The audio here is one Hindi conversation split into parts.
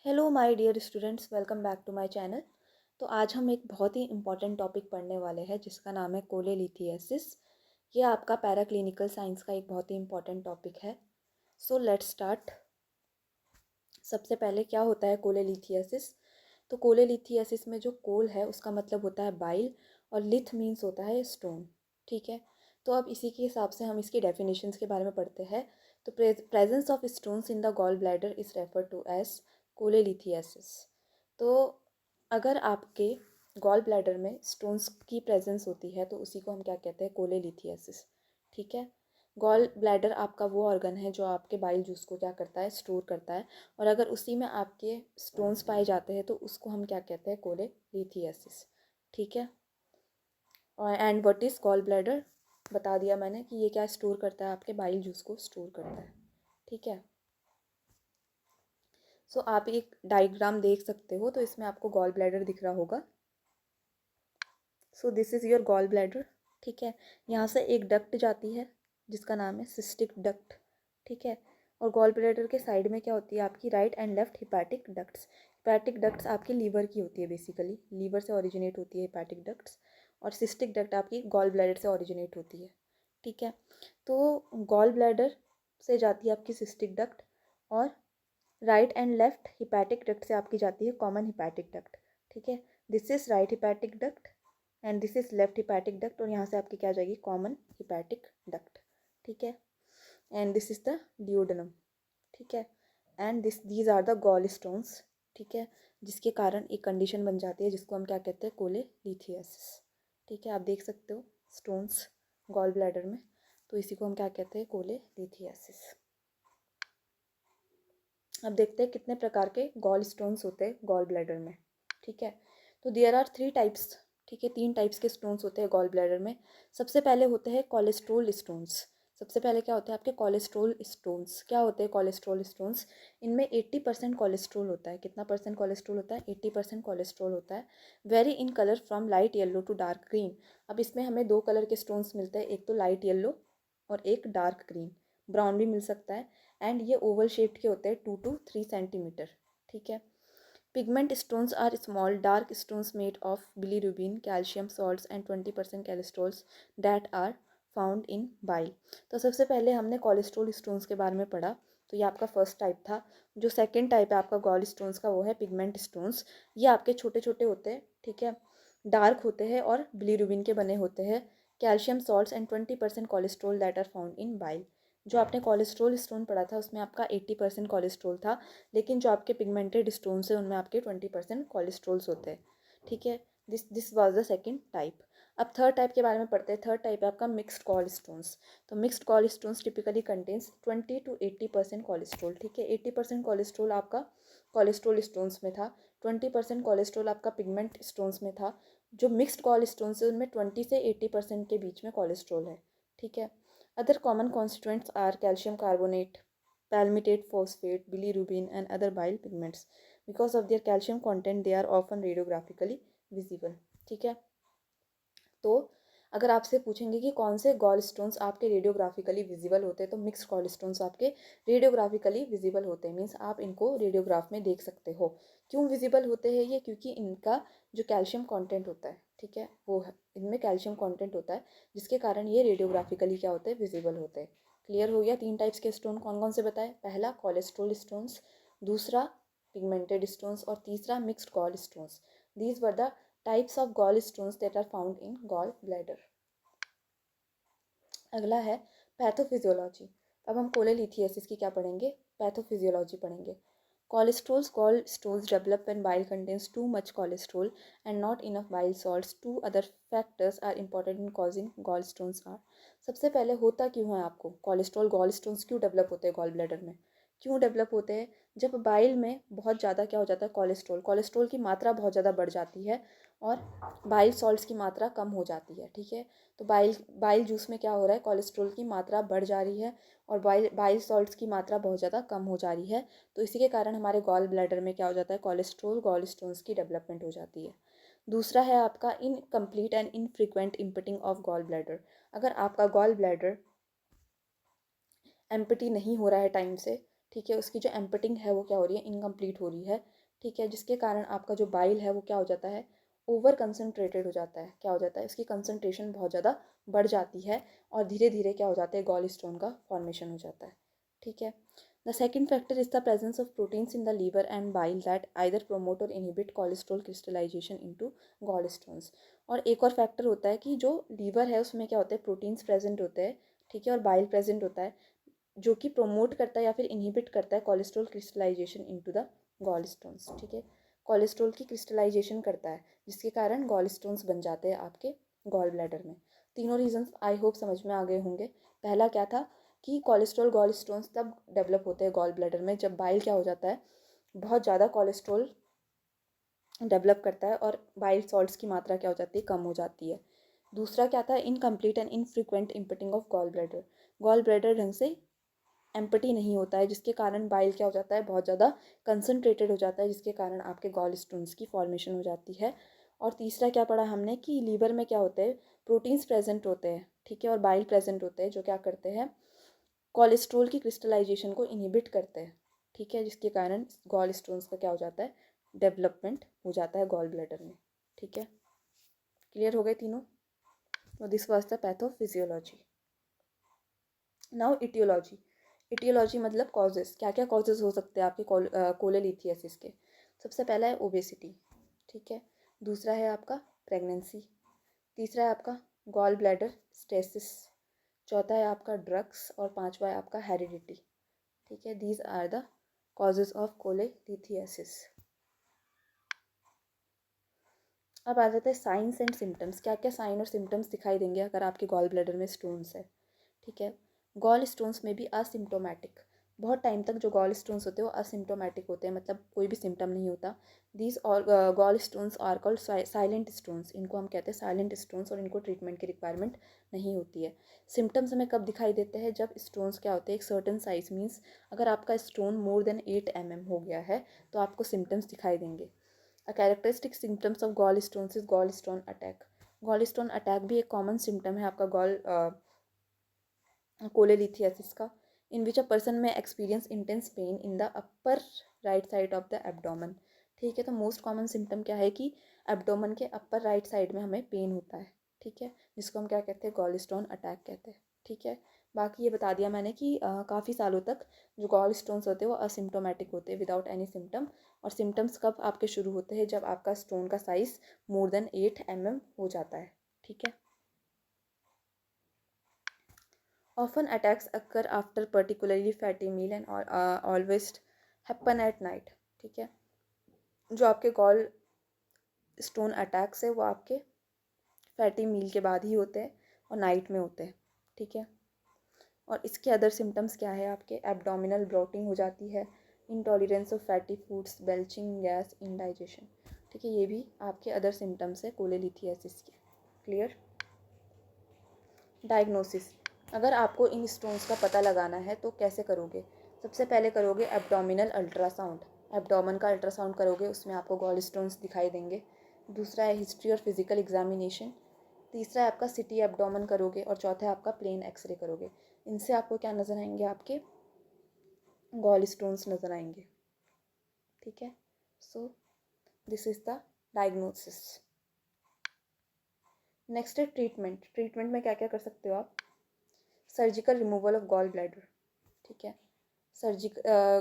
Hello my dear students, welcome back to my channel. तो आज हम एक बहुत ही इम्पॉर्टेंट टॉपिक पढ़ने वाले हैं जिसका नाम है कोलेलिथियासिस। ये आपका पैरा क्लिनिकल साइंस का एक बहुत ही इम्पॉर्टेंट टॉपिक है। So let's start. सबसे पहले क्या होता है कोलेलिथियासिस? तो कोलेलिथियासिस में जो कोल है उसका मतलब होता है बाइल और लिथ मीन्स होता है स्टोन। ठीक है, तो अब इसी के हिसाब से हम इसकी डेफिनेशंस के बारे में पढ़ते हैं। तो presence of stones in the gall bladder is refer to as cholelithiasis. तो अगर आपके गॉल ब्लैडर में स्टोन्स की प्रेजेंस होती है तो उसी को हम क्या कहते हैं, कोलेलिथियासिस। ठीक है, गॉल ब्लैडर आपका वो ऑर्गन है जो आपके बाइल जूस को क्या करता है, स्टोर करता है। और अगर उसी में आपके स्टोन्स पाए जाते हैं तो उसको हम क्या कहते हैं, कोलेलिथियासिस। ठीक है, और and what is gall bladder बता दिया मैंने कि ये क्या स्टोर करता है, आपके बाइल जूस को स्टोर करता है। ठीक है, सो आप एक डायग्राम देख सकते हो, तो इसमें आपको गॉल ब्लैडर दिख रहा होगा। So this is your gall bladder. ठीक है, यहाँ से एक डक्ट जाती है जिसका नाम है सिस्टिक डक्ट। ठीक है, और गॉल ब्लैडर के साइड में क्या होती है, आपकी right and left hepatic ducts. Hepatic ducts आपकी लीवर की होती है, बेसिकली लीवर से ओरिजिनेट होती है हिपैटिक डक्ट्स। और सिस्टिक डक्ट आपकी गॉल ब्लैडर से ओरिजिनेट होती है। ठीक है, तो गॉल ब्लैडर से जाती है आपकी सिस्टिक डक्ट, और right and left hepatic duct से आपकी जाती है कॉमन हिपैटिक डक्ट। ठीक है, this is right hepatic duct and this is left hepatic duct, और यहाँ से आपकी क्या जाएगी, कॉमन हिपैटिक डक्ट। ठीक है, and this is the duodenum. ठीक है, and these are the gall stones. ठीक है, जिसके कारण एक कंडीशन बन जाती है जिसको हम क्या कहते हैं, कोलेलिथियासिस। ठीक है, आप देख सकते हो स्टोन्स गॉल ब्लैडर में, तो इसी को हम क्या कहते हैं, कोलेलिथियासिस। अब देखते हैं कितने प्रकार के गॉल स्टोन्स होते हैं गॉल ब्लैडर में। ठीक है, तो देयर आर 3 टाइप्स। ठीक है, 3 टाइप्स के स्टोन्स होते हैं गॉल ब्लैडर में। सबसे पहले होते हैं कोलेस्ट्रोल स्टोन्स। सबसे पहले क्या होते हैं आपके कोलेस्ट्रोल स्टोन्स? क्या होते हैं कोलेस्ट्रोल स्टोन्स? इनमें 80% कोलेस्ट्रोल होता है। कितना परसेंट कोलेस्ट्रोल होता है? 80% कोलेस्ट्रोल होता है। Vary in colour from light yellow to dark green. अब इसमें हमें 2 कलर के स्टोन्स मिलते हैं, एक तो लाइट येलो और एक डार्क ग्रीन। ब्राउन भी मिल सकता है। एंड ये ओवल शेप्ड के होते हैं, 2 to 3 सेंटीमीटर। ठीक है, pigment stones are small dark stones made of bilirubin, calcium salts and 20% cholesterols that are found in bile. तो सबसे पहले हमने कोलेस्ट्रोल स्टोन्स के बारे में पढ़ा, तो ये आपका फर्स्ट टाइप था। जो सेकेंड टाइप है आपका गॉल स्टोन्स का, वो है पिगमेंट स्टोन्स। ये आपके छोटे छोटे होते हैं। ठीक है, डार्क होते हैं और बिलीरुबिन के बने होते हैं। Calcium salts and 20% cholesterol that are found in bile. जो आपने कोलेस्ट्रोल स्टोन पढ़ा था उसमें आपका 80% कोलेस्ट्रोल था, लेकिन जो आपके पिगमेंटेड स्टोन्स हैं उनमें आपके 20% कोलेस्ट्रोल्स होते हैं। ठीक है, this was the second type. अब थर्ड टाइप के बारे में पढ़ते हैं। थर्ड टाइप है आपका मिक्स्ड कॉल स्टोन्स। तो mixed call stones typically contains 20 to 80% cholesterol. ठीक है, 80% कोलेस्ट्रोल आपका कोलेस्ट्रोल स्टोन्स में था, 20% कोलेस्ट्रोल आपका पिगमेंट स्टोन्स में था। जो मिक्स्ड कॉल स्टोन्स है उनमें 20 से 80% के बीच में कोलेस्ट्रोल है। ठीक है, other common constituents are calcium carbonate, palmitate phosphate, bilirubin, and other bile pigments. Because of their calcium content, they are often radiographically visible. ठीक है, तो अगर आपसे पूछेंगे कि कौन से गॉल स्टोन्स आपके रेडियोग्राफिकली विजिबल होते हैं, तो मिक्स गॉल स्टोन्स आपके रेडियोग्राफिकली विजिबल होते हैं। मीन्स आप इनको रेडियोग्राफ में देख सकते हो। क्यों विजिबल होते हैं ये? क्योंकि इनका जो कैल्शियम कंटेंट होता है, ठीक है, वो है, इनमें कैल्शियम कंटेंट होता है, जिसके कारण ये रेडियोग्राफिकली क्या होते हैं, विजिबल होते हैं। क्लियर हो गया? 3 टाइप्स के स्टोन कौन कौन से बताए? पहला कोलेस्ट्रोल स्टोन्स, दूसरा पिगमेंटेड स्टोन्स, और तीसरा mixed gall stones. These were the types of gall stones that are found in gall bladder. अगला है पैथोफिजियोलॉजी। अब हम कोलेलिथियासिस की क्या पढ़ेंगे, पैथोफिजियोलॉजी पढ़ेंगे। Cholesterols gall stones develop when bile contains too much cholesterol and not enough bile salts. Two other factors are important in causing gall stones are. सबसे पहले होता क्यों है आपको कोलेस्ट्रॉल, गॉल स्टोन्स क्यों डेवलप होते हैं गॉल ब्लैडर में? क्यों डेवलप होते हैं? जब बाइल में बहुत ज़्यादा क्या हो जाता है, कोलेस्ट्रॉल, कोलेस्ट्रॉल की मात्रा बहुत ज़्यादा बढ़ जाती है और बाइल सॉल्ट्स की मात्रा कम हो जाती है। ठीक है, तो बाइल बाइल जूस में क्या हो रहा है, कोलेस्ट्रॉल की मात्रा बढ़ जा रही है और बाइल सॉल्ट्स की मात्रा बहुत ज़्यादा कम हो जा रही है। तो इसी के कारण हमारे गॉल ब्लैडर में क्या हो जाता है, कोलेस्ट्रॉल गॉल स्टोन्स की डेवलपमेंट हो जाती है। दूसरा है आपका incomplete and infrequent emptying of gall bladder. अगर आपका गॉल ब्लैडर एम्पटी नहीं हो रहा है टाइम से, ठीक है, उसकी जो एम्पटिंग है वो क्या हो रही है, इनकम्प्लीट हो रही है। ठीक है, जिसके कारण आपका जो बाइल है वो क्या हो जाता है, ओवर कंसनट्रेटेड हो जाता है। क्या हो जाता है, इसकी कंसनट्रेशन बहुत ज़्यादा बढ़ जाती है और धीरे धीरे क्या हो जाता है, गॉल स्टोन का फॉर्मेशन हो जाता है। ठीक है, the second factor is the presence of proteins in the liver and bile that either promote or inhibit cholesterol crystallisation into gall stones. और एक और फैक्टर होता है कि जो लीवर है उसमें क्या होता है, प्रोटीन्स प्रेजेंट होते हैं। ठीक है, और बाइल प्रेजेंट होता है जो कि प्रोमोट करता है या फिर इनहिबिट करता है cholesterol crystallisation into the gall stones. ठीक है, कोलेस्ट्रॉल की क्रिस्टलाइजेशन करता है जिसके कारण गॉल स्टोन्स बन जाते हैं आपके गॉल ब्लैडर में। तीनों रीजंस आई होप समझ में आ गए होंगे। पहला क्या था कि कोलेस्ट्रॉल गॉल स्टोन्स तब डेवलप होते हैं गॉल ब्लैडर में जब बाइल क्या हो जाता है, बहुत ज़्यादा कोलेस्ट्रॉल डेवलप करता है और बाइल सॉल्ट्स की मात्रा क्या हो जाती है, कम हो जाती है। दूसरा क्या था, incomplete and infrequent emptying of gall bladder. Gall bladder ढंग से एम्पटी नहीं होता है जिसके कारण बाइल क्या हो जाता है, बहुत ज़्यादा कंसनट्रेटेड हो जाता है जिसके कारण आपके गॉल स्टोन्स की फॉर्मेशन हो जाती है। और तीसरा क्या पढ़ा हमने कि लीवर में क्या होते हैं, प्रोटीन्स प्रेजेंट होते हैं। ठीक है, और बाइल प्रेजेंट होते हैं जो क्या करते हैं, कोलेस्ट्रॉल की क्रिस्टलाइजेशन को इनहिबिट करते हैं। ठीक है, जिसके कारण गॉल स्टोन्स का क्या हो जाता है, डेवलपमेंट हो जाता है गॉल ब्लैडर में। ठीक है, क्लियर हो गए तीनों। तो this was the pathophysiology. Now etiology. Etiology मतलब कॉजेस, क्या क्या कॉजेस हो सकते हैं आपके कोलेलिथियासिस के। सबसे पहला है ओबेसिटी। ठीक है, दूसरा है आपका प्रेगनेंसी, तीसरा है आपका गॉल ब्लैडर स्टेसिस, चौथा है आपका ड्रग्स और पांचवा है आपका हेरिडिटी। ठीक है, these are the causes of cholelithiasis. अब आ जाते हैं साइंस एंड सिम्टम्स, क्या क्या साइन और सिम्टम्स दिखाई देंगे अगर आपके गॉल ब्लैडर में स्टोन्स है। ठीक है, गॉल स्टोन्स में भी असिम्टोमेटिक, बहुत टाइम तक जो गॉल स्टोन्स होते हैं वो असिम्टोमेटिक होते हैं, मतलब कोई भी सिम्टम नहीं होता। दीज और gall stones are called silent stones, इनको हम कहते हैं साइलेंट स्टोन्स और इनको ट्रीटमेंट की रिक्वायरमेंट नहीं होती है। सिम्टम्स हमें कब दिखाई देते हैं, जब स्टोन्स क्या होते हैं, एक सर्टन साइज मीन्स अगर आपका स्टोन मोर देन 8 mm हो गया है तो आपको सिम्टम्स दिखाई देंगे। A characteristic symptoms of gallstones is gallstone attack. Gallstone attack भी एक कॉमन सिम्टम है आपका कोलेलिथियासिस का, इन विच अ पर्सन में experience intense pain in the upper right side of the abdomen. ठीक है, तो मोस्ट कॉमन सिम्टम क्या है कि एब्डोमन के अपर राइट साइड में हमें पेन होता है। ठीक है, जिसको हम क्या कहते हैं, गॉलस्टोन अटैक कहते हैं। ठीक है, बाकी ये बता दिया मैंने कि काफ़ी सालों तक जो गॉल स्टोन्स होते हैं वो असिम्टोमेटिक होते हैं विदाउट एनी सिम्टम। और सिम्टम्स कब आपके शुरू होते हैं, जब आपका स्टोन का साइज़ मोर देन 8 mm हो जाता है। ठीक है, often attacks occur after particularly fatty meal and always happen at night। ठीक है, जो आपके गॉल स्टोन अटैक्स है वो आपके फैटी मील के बाद ही होते हैं और नाइट में होते हैं। ठीक है, और इसके अदर सिम्टम्स क्या है, आपके एब्डोमिनल ब्लोटिंग हो जाती है, intolerance of fatty foods, belching gas, indigestion. ठीक है, ये भी आपके अदर सिम्टम्स है कोलेलिथियासिस के। क्लियर। डायग्नोसिस, अगर आपको इन स्टोन्स का पता लगाना है तो कैसे करोगे, सबसे पहले करोगे एब्डोमिनल अल्ट्रासाउंड, एब्डोमन का अल्ट्रासाउंड करोगे, उसमें आपको गॉल स्टोन्स दिखाई देंगे। दूसरा है हिस्ट्री और फिजिकल एग्जामिनेशन, तीसरा है आपका सिटी एब्डोमन करोगे और चौथा है आपका प्लेन एक्सरे करोगे। इनसे आपको क्या नज़र आएंगे, आपके गॉल स्टोन्स नज़र आएंगे। ठीक है, so this is the diagnosis. Next है ट्रीटमेंट। ट्रीटमेंट में क्या क्या कर सकते हो आप, surgical removal of gall bladder. ठीक है,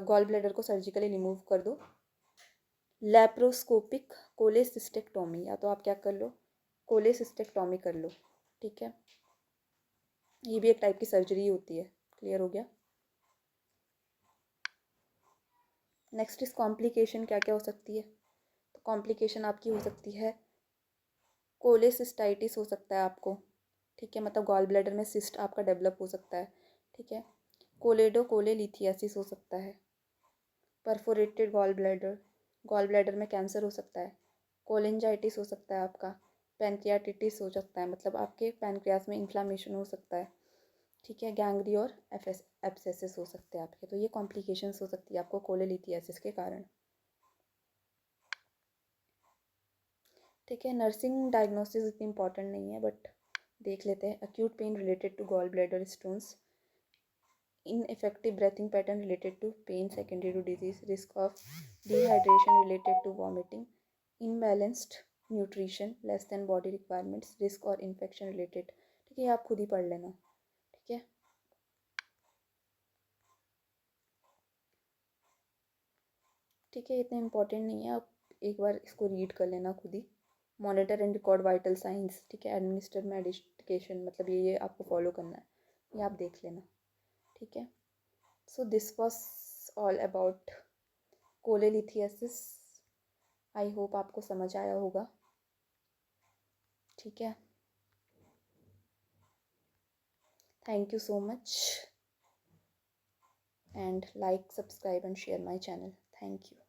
गॉल ब्लैडर को सर्जिकली रिमूव कर दो। लैप्रोस्कोपिक कोलेसिस्टेक्टोमी, या तो आप क्या कर लो, कोलेसिस्टेक्टोमी कर लो। ठीक है, ये भी एक टाइप की सर्जरी होती है। क्लियर हो गया। नेक्स्ट इस कॉम्प्लिकेशन, क्या क्या हो सकती है, तो कॉम्प्लिकेशन आपकी हो सकती है, कोलेसिस्टाइटिस हो सकता है आपको। ठीक है, मतलब गॉल ब्लैडर में सिस्ट आपका डेवलप हो सकता है। ठीक है, कोलेडोकोलेलिथियासिस हो सकता है, परफोरेटेड गॉल ब्लैडर में कैंसर हो सकता है, कोलेंजाइटिस हो सकता है आपका, पैनक्रियाटिटिस हो सकता है, मतलब आपके पैनक्रियास में इन्फ्लामेशन हो सकता है। ठीक है, गैंग्री और एब्सेसिस हो सकते हैं आपके। तो ये कॉम्प्लिकेशंस हो सकती है आपको कोलेलिथियासिस के कारण। ठीक है, नर्सिंग डायग्नोसिस इतनी इंपॉर्टेंट नहीं है बट देख लेते हैं। Acute pain related to gall bladder stones, ineffective breathing pattern related to pain secondary to disease, risk of dehydration related to vomiting, imbalanced nutrition, less than body requirements, risk और infection related. ठीक है, ये आप खुद ही पढ़ लेना. ठीक है, ठीक है, इतना इम्पोर्टेंट नहीं है, आप एक बार इसको रीड कर लेना खुद ही. Monitor and record vital signs. ठीक है, एडमिनिस्टर मेडिकेशन, मतलब ये आपको फॉलो करना है, ये आप देख लेना. ठीक है, so this was all about cholelithiasis. I hope आपको समझ आया होगा. ठीक है, thank you so much, and like, subscribe and share my channel. Thank you.